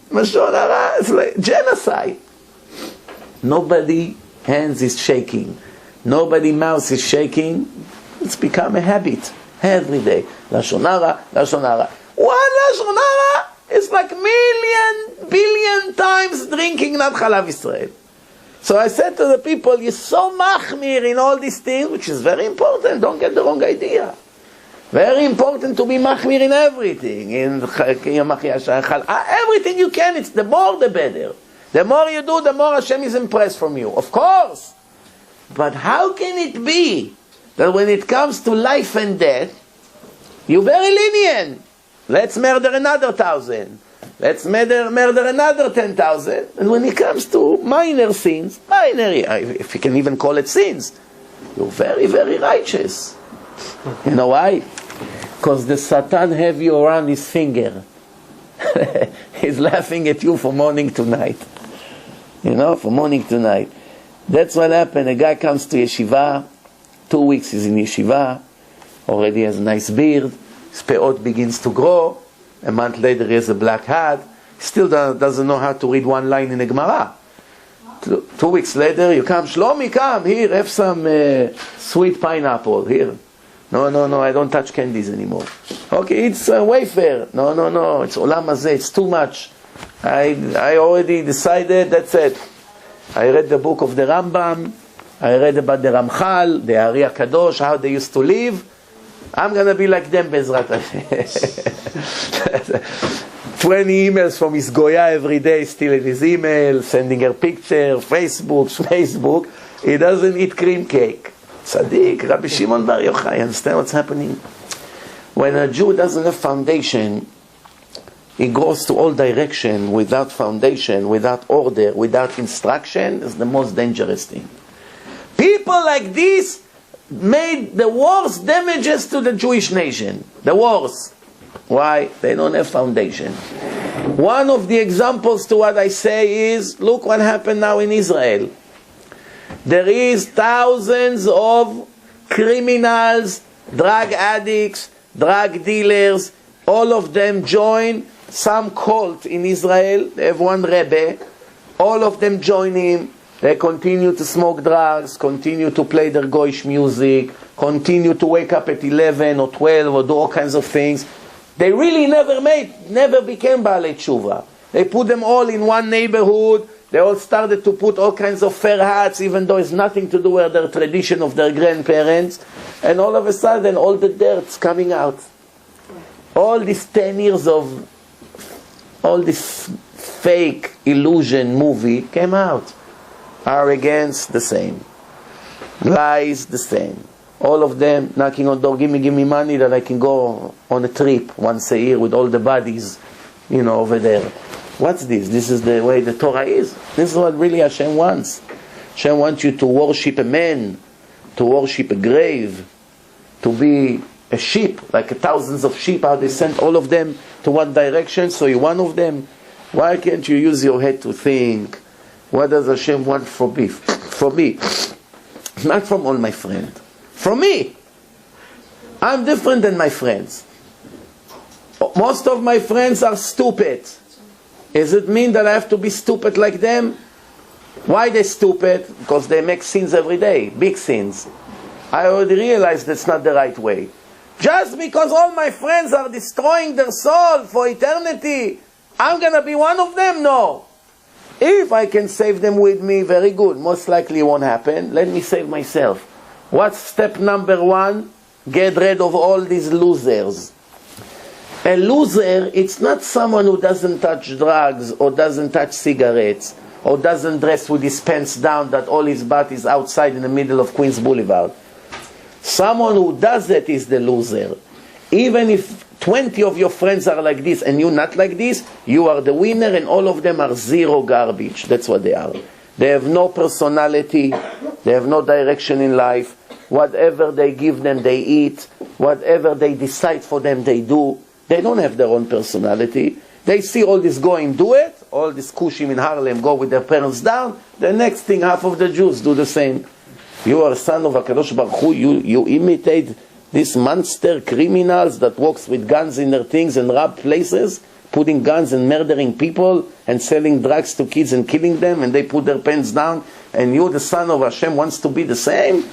Lashon Hara, it's like genocide. Nobody hands is shaking. Nobody mouth is shaking. It's become a habit. Every day. Lashon Hara, Lashon Hara. One Lashon Hara is like billion times drinking not Chalav Israel. So I said to the people, you're so machmir in all these things, which is very important. Don't get the wrong idea. Very important to be machmir in everything. In everything you can, it's the more the better. The more you do, the more Hashem is impressed from you. Of course. But how can it be that when it comes to life and death, you're very lenient? Let's murder another 1,000. Let's murder another 10,000. And when it comes to minor sins, if you can even call it sins, you're very, very righteous. You know why? Because the Satan have you around his finger. He's laughing at you from morning to night. You know, from morning to night. That's what happened. A guy comes to yeshiva, 2 weeks he's in yeshiva, already has a nice beard, his peot begins to grow, a month later he has a black hat, still doesn't know how to read one line in a Gemara. 2 weeks later you come, Shlomi, come, here, have some sweet pineapple, here. No, I don't touch candies anymore. Okay, it's a wafer. No, it's olam hazeh, it's too much. I already decided, that's it. I read the book of the Rambam, I read about the Ramchal, the Ari Kadosh, how they used to live. I'm going to be like them, Bezrat Hashem. 20 emails from his Goya every day, still in his email, sending her picture, Facebook. He doesn't eat cream cake. Tzaddik, Rabbi Shimon Bar Yochai, understand what's happening? When a Jew doesn't have foundation, he goes to all direction without foundation, without order, without instruction. Is the most dangerous thing. People like this made the worst damages to the Jewish nation. The worst. Why? They don't have foundation. One of the examples to what I say is, look what happened now in Israel. There is thousands of criminals, drug addicts, drug dealers, all of them join some cult in Israel. They have one Rebbe. All of them join him. They continue to smoke drugs, continue to play their goyish music, continue to wake up at 11 or 12 or do all kinds of things. They really never became Baalei Tshuva. They put them all in one neighborhood. They all started to put all kinds of fair hats, even though it's nothing to do with their tradition of their grandparents. And all of a sudden, all the dirt's coming out. All these 10 years of all this fake illusion movie came out. Arrogance, the same. Lies, the same. All of them knocking on the door, give me money that I can go on a trip once a year with all the buddies, over there. What's this? This is the way the Torah is. This is what really Hashem wants. Hashem wants you to worship a man, to worship a grave, to be a sheep, like thousands of sheep, how they sent all of them to one direction, so you're one of them. Why can't you use your head to think, what does Hashem want from me? Not from all my friends. From me. I'm different than my friends. Most of my friends are stupid. Does it mean that I have to be stupid like them? Why they stupid? Because they make sins every day, big sins. I already realized that's not the right way. Just because all my friends are destroying their soul for eternity, I'm going to be one of them? No. If I can save them with me, very good. Most likely it won't happen. Let me save myself. What's step number 1? Get rid of all these losers. A loser, it's not someone who doesn't touch drugs or doesn't touch cigarettes or doesn't dress with his pants down that all his butt is outside in the middle of Queens Boulevard. Someone who does that is the loser. Even if 20 of your friends are like this and you're not like this, you are the winner and all of them are zero garbage. That's what they are. They have no personality. They have no direction in life. Whatever they give them, they eat. Whatever they decide for them, they do. They don't have their own personality. They see all this going, do it. All these kushim in Harlem go with their parents down. The next thing, half of the Jews do the same. You are a son of HaKadosh Baruch Hu. You imitate these monster criminals that walks with guns in their things and rob places. putting guns and murdering people and selling drugs to kids and killing them, and they put their pants down, and you, the son of Hashem, wants to be the same?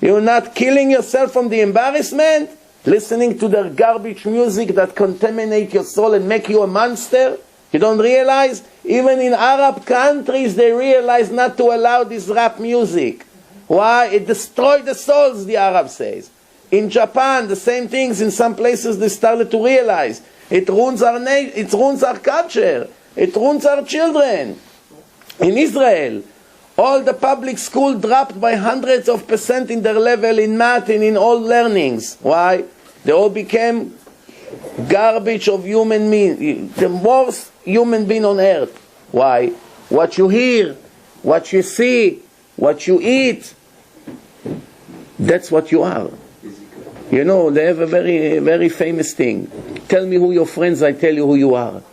You're not killing yourself from the embarrassment? Listening to their garbage music that contaminate your soul and make you a monster? You don't realize? Even in Arab countries, they realize not to allow this rap music. Why? It destroyed the souls, the Arab says. In Japan, the same things. In some places, they started to realize. It ruins our culture. It ruins our children. In Israel, all the public school dropped by hundreds of % in their level in math and in all learnings. Why? They all became garbage of human being, the worst human being on earth. Why? What you hear, what you see, what you eat, that's what you are. You know, they have a very, very famous thing. Tell me who your friends, I tell you who you are.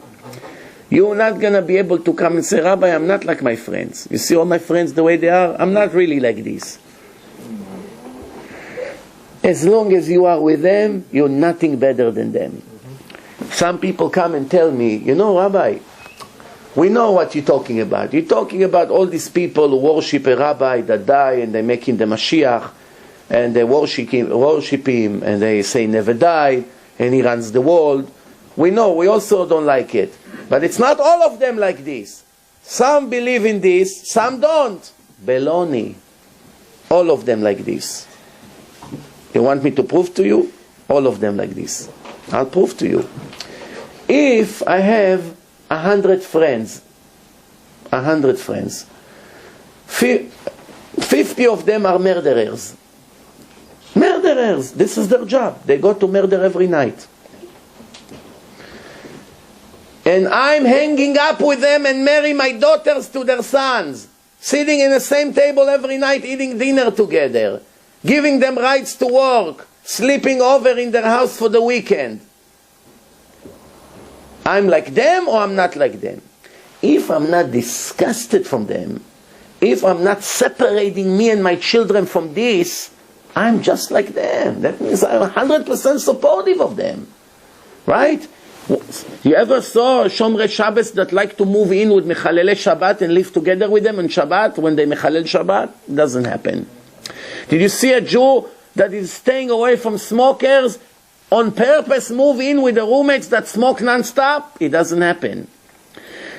You're not going to be able to come and say, Rabbi, I'm not like my friends. You see all my friends the way they are? I'm not really like this. As long as you are with them, you're nothing better than them. Some people come and tell me, you know, Rabbi, we know what you're talking about. You're talking about all these people who worship a rabbi that die and they make him the Mashiach, and they worship him, and they say never died, and he runs the world. We know, we also don't like it. But it's not all of them like this. Some believe in this, some don't. Baloney. All of them like this. You want me to prove to you? All of them like this. I'll prove to you. If I have 100 friends, 50 of them are murderers. Murderers, this is their job. They go to murder every night. And I'm hanging up with them and marry my daughters to their sons. Sitting in the same table every night eating dinner together. Giving them rights to work. Sleeping over in their house for the weekend. I'm like them or I'm not like them? If I'm not disgusted from them, if I'm not separating me and my children from this, I'm just like them. That means I'm 100% supportive of them. Right? You ever saw Shomrei Shabbos that like to move in with Mechalelei Shabbat and live together with them on Shabbat when they Mechalel Shabbat? It doesn't happen. Did you see a Jew that is staying away from smokers on purpose move in with the roommates that smoke non-stop? It doesn't happen.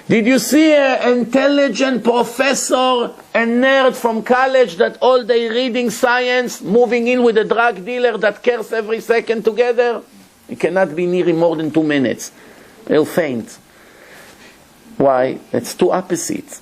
Did you see an intelligent professor and nerd from college that all day reading science, moving in with a drug dealer that cares every second together? You cannot be near him more than 2 minutes. He'll faint. Why? It's two opposites.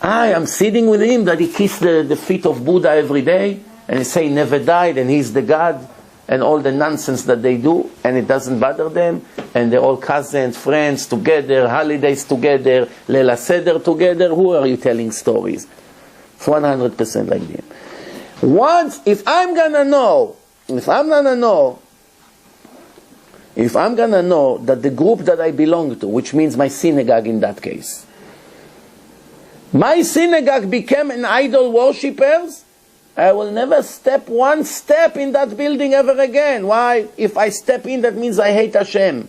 I am sitting with him that he kissed the feet of Buddha every day and he say he never died and he's the God and all the nonsense that they do, and it doesn't bother them, and they're all cousins, friends together, holidays together, Leila Seder together. Who are you telling stories? It's 100% like them. Once, if I'm gonna know that the group that I belong to, which means my synagogue in that case, my synagogue became an idol worshippers, I will never step one step in that building ever again. Why? If I step in, that means I hate Hashem.